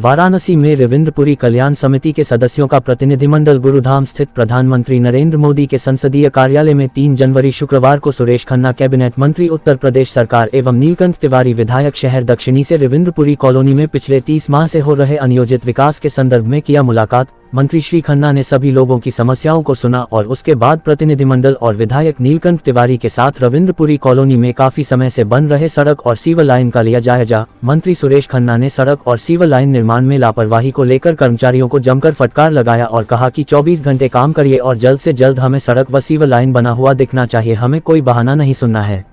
वाराणसी में रविंद्रपुरी कल्याण समिति के सदस्यों का प्रतिनिधिमंडल गुरुधाम स्थित प्रधानमंत्री नरेंद्र मोदी के संसदीय कार्यालय में 3 जनवरी शुक्रवार को सुरेश खन्ना कैबिनेट मंत्री उत्तर प्रदेश सरकार एवं नीलकंठ तिवारी विधायक शहर दक्षिणी से रविंद्रपुरी कॉलोनी में पिछले 30 माह से हो रहे अनियोजित विकास के संदर्भ में किया मुलाकात। मंत्री श्री खन्ना ने सभी लोगों की समस्याओं को सुना और उसके बाद प्रतिनिधिमंडल और विधायक नीलकंठ तिवारी के साथ रविंद्रपुरी कॉलोनी में काफी समय से बन रहे सड़क और सीवर लाइन का लिया जायजा। मंत्री सुरेश खन्ना ने सड़क और सीवर लाइन निर्माण में लापरवाही को लेकर कर्मचारियों को जमकर फटकार लगाया और कहा कि 24 घंटे काम करिए और जल्द से जल्द हमें सड़क व सीवर लाइन बना हुआ दिखना चाहिए, हमें कोई बहाना नहीं सुनना है।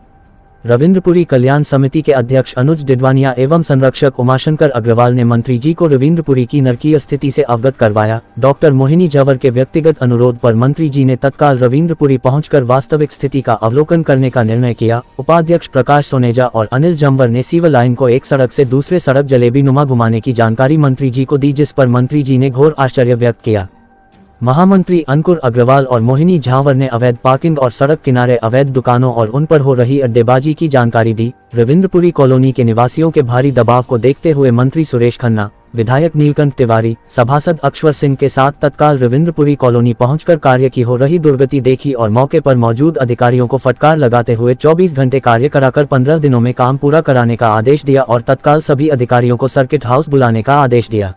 रविंद्रपुरी कल्याण समिति के अध्यक्ष अनुज डिडवानिया एवं संरक्षक उमाशंकर अग्रवाल ने मंत्री जी को रविंद्रपुरी की नरकीय स्थिति से अवगत करवाया। डॉक्टर मोहिनी झंवर के व्यक्तिगत अनुरोध पर मंत्री जी ने तत्काल रविंद्रपुरी पहुंचकर वास्तविक स्थिति का अवलोकन करने का निर्णय किया। उपाध्यक्ष प्रकाश सोनेजा और अनिल झंवर ने सीवर लाइन को एक सड़क से दूसरे सड़क जलेबी नुमा घुमाने की जानकारी मंत्री जी को दी, जिस पर मंत्री जी ने घोर आश्चर्य व्यक्त किया। महामंत्री अंकुर अग्रवाल और मोहिनी झावर ने अवैध पार्किंग और सड़क किनारे अवैध दुकानों और उन पर हो रही अड्डेबाजी की जानकारी दी। रविंद्रपुरी कॉलोनी के निवासियों के भारी दबाव को देखते हुए मंत्री सुरेश खन्ना, विधायक नीलकंठ तिवारी, सभासद अक्षवर सिंह के साथ तत्काल रविंद्रपुरी कॉलोनी पहुंचकर कार्य की हो रही दुर्गति देखी और मौके पर मौजूद अधिकारियों को फटकार लगाते हुए 24 घंटे कार्य कराकर 15 दिनों में काम पूरा कराने का आदेश दिया और तत्काल सभी अधिकारियों को सर्किट हाउस बुलाने का आदेश दिया।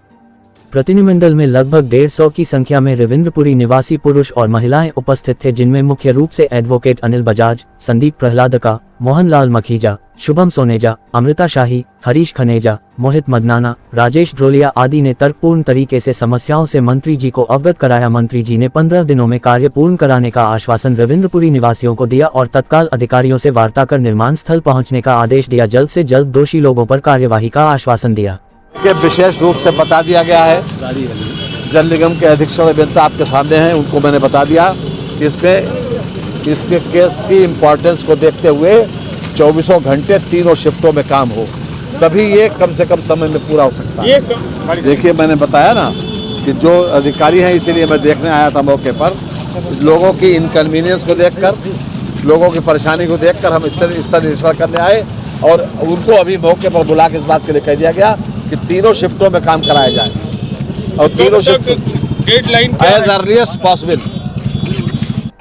प्रतिनिधिमंडल में लगभग 150 की संख्या में रविंद्रपुरी निवासी पुरुष और महिलाएं उपस्थित थे, जिनमें मुख्य रूप से एडवोकेट अनिल बजाज, संदीप प्रहलादका, मोहनलाल मखीजा, शुभम सोनेजा, अमृता शाही, हरीश खनेजा, मोहित मदनाना, राजेश ड्रोलिया आदि ने तर्कपूर्ण तरीके से समस्याओं से मंत्री जी को अवगत कराया। मंत्री जी ने 15 दिनों में कार्य पूर्ण कराने का आश्वासन रविंद्रपुरी निवासियों को दिया और तत्काल अधिकारियों से वार्ता कर निर्माण स्थल पहुँचने का आदेश दिया। जल्द से जल्द दोषी लोगों पर कार्यवाही का आश्वासन दिया। के विशेष रूप से बता दिया गया है। जल निगम के अधीक्षण अभियंता आपके सामने हैं, उनको मैंने बता दिया कि इसके केस की इम्पोर्टेंस को देखते हुए 24 घंटे 3 शिफ्टों में काम हो, तभी ये कम से कम समय में पूरा हो सकता है। देखिए, मैंने बताया ना कि जो अधिकारी हैं, इसीलिए मैं देखने आया था मौके पर। लोगों की इनकन्वीनियंस को देखकर, लोगों की परेशानी को देखकर हम इस तरह निरीक्षण करने आए और उनको अभी मौके पर बुला के इस बात के लिए कह दिया गया कि 3 शिफ्टों में काम कराया जाए और 3 shift deadline as earliest possible.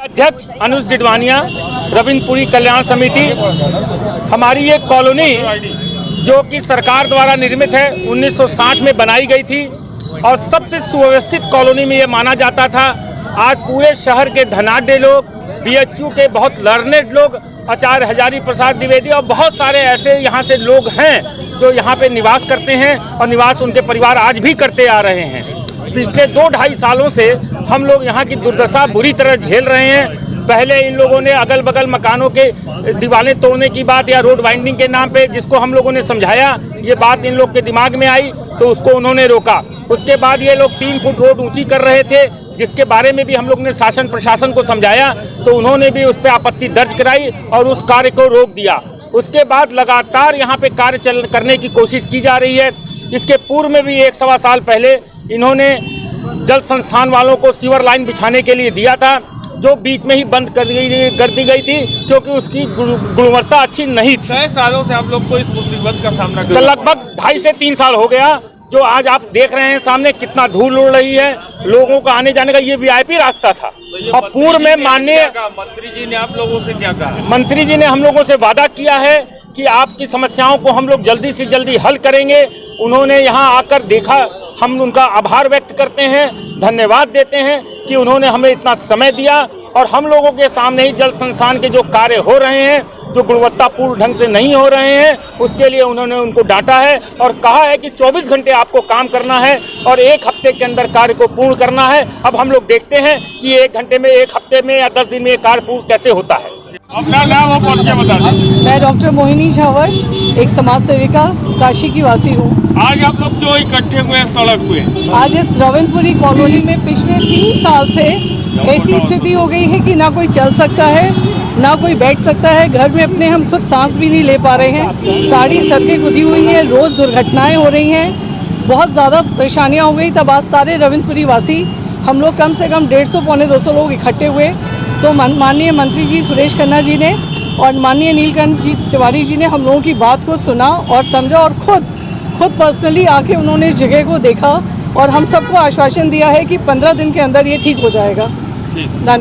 अध्यक्ष अनुज डिडवानिया, रविंद्रपुरी कल्याण समिति। हमारी ये कॉलोनी जो कि सरकार द्वारा निर्मित है, 1960 में बनाई गई थी और सबसे सुव्यवस्थित कॉलोनी में ये माना जाता था। आज पूरे शहर के धनाढ्य लोग, बीएचयू के बहुत लर्नेड लोग, आचार्य हजारी प्रसाद द्विवेदी और बहुत सारे ऐसे यहाँ से लोग हैं जो यहाँ पे निवास करते हैं और निवास उनके परिवार आज भी करते आ रहे हैं। पिछले 2-2.5 सालों से हम लोग यहाँ की दुर्दशा बुरी तरह झेल रहे हैं। पहले इन लोगों ने अगल बगल मकानों के दीवारें तोड़ने की बात या रोड वाइंडिंग के नाम पे, जिसको हम लोगों ने समझाया, ये बात इन लोग के दिमाग में आई तो उसको उन्होंने रोका। उसके बाद ये लोग 3 फुट रोड ऊँची कर रहे थे, जिसके बारे में भी हम लोग ने शासन प्रशासन को समझाया तो उन्होंने भी उस पर आपत्ति दर्ज कराई और उस कार्य को रोक दिया। उसके बाद लगातार यहाँ पे कार्य करने की कोशिश की जा रही है। इसके पूर्व में भी 1-1.25 साल पहले इन्होंने जल संस्थान वालों को सीवर लाइन बिछाने के लिए दिया था, जो बीच में ही बंद कर दी गई थी क्योंकि उसकी गुणवत्ता अच्छी नहीं थी। 6 सालों से आप लोग को इस मुसीबत का सामना कर लगभग 2.5 से 3 साल हो गया। जो आज आप देख रहे हैं सामने कितना धूल उड़ रही है, लोगों का आने जाने का ये वीआईपी रास्ता था। तो और पूर्व में माननीय मंत्री जी ने आप लोगों से क्या कहा? मंत्री जी ने हम लोगों से वादा किया है कि आपकी समस्याओं को हम लोग जल्दी से जल्दी हल करेंगे। उन्होंने यहाँ आकर देखा, हम उनका आभार व्यक्त करते हैं, धन्यवाद देते हैं कि उन्होंने हमें इतना समय दिया और हम लोगों के सामने ही जल संस्थान के जो कार्य हो रहे हैं, जो गुणवत्तापूर्ण ढंग से नहीं हो रहे हैं, उसके लिए उन्होंने उनको डांटा है और कहा है कि 24 घंटे आपको काम करना है और 1 हफ्ते के अंदर कार्य को पूर्ण करना है। अब हम लोग देखते हैं कि 1 घंटे में, 1 हफ्ते में या 10 दिन में कार्य पूर्ण कैसे होता है। अपना नाम और परिचय बता दें। मैं डॉक्टर मोहिनी झंवर, एक समाज सेविका, काशी की वासी हूँ। आज आप लोग जो इकट्ठे हुए हैं सड़क पे, आज इस रविंद्रपुरी कॉलोनी में पिछले 3 साल से ऐसी स्थिति हो गई है कि ना कोई चल सकता है, ना कोई बैठ सकता है। घर में अपने हम खुद सांस भी नहीं ले पा रहे हैं। सारी सड़कें खुदी हुई हैं, रोज़ दुर्घटनाएं हो रही हैं, बहुत ज़्यादा परेशानियां हो गई। तब आज सारे रविंद्रपुरी वासी हम लोग कम से कम 150-200 लोग इकट्ठे हुए तो माननीय मंत्री जी सुरेश खन्ना जी ने और माननीय नीलकंठ जी तिवारी जी ने हम लोगों की बात को सुना और समझा और खुद खुद पर्सनली आके उन्होंने इस जगह को देखा और हम सबको आश्वासन दिया है कि 15 दिन के अंदर ये ठीक हो जाएगा। धन्यवाद।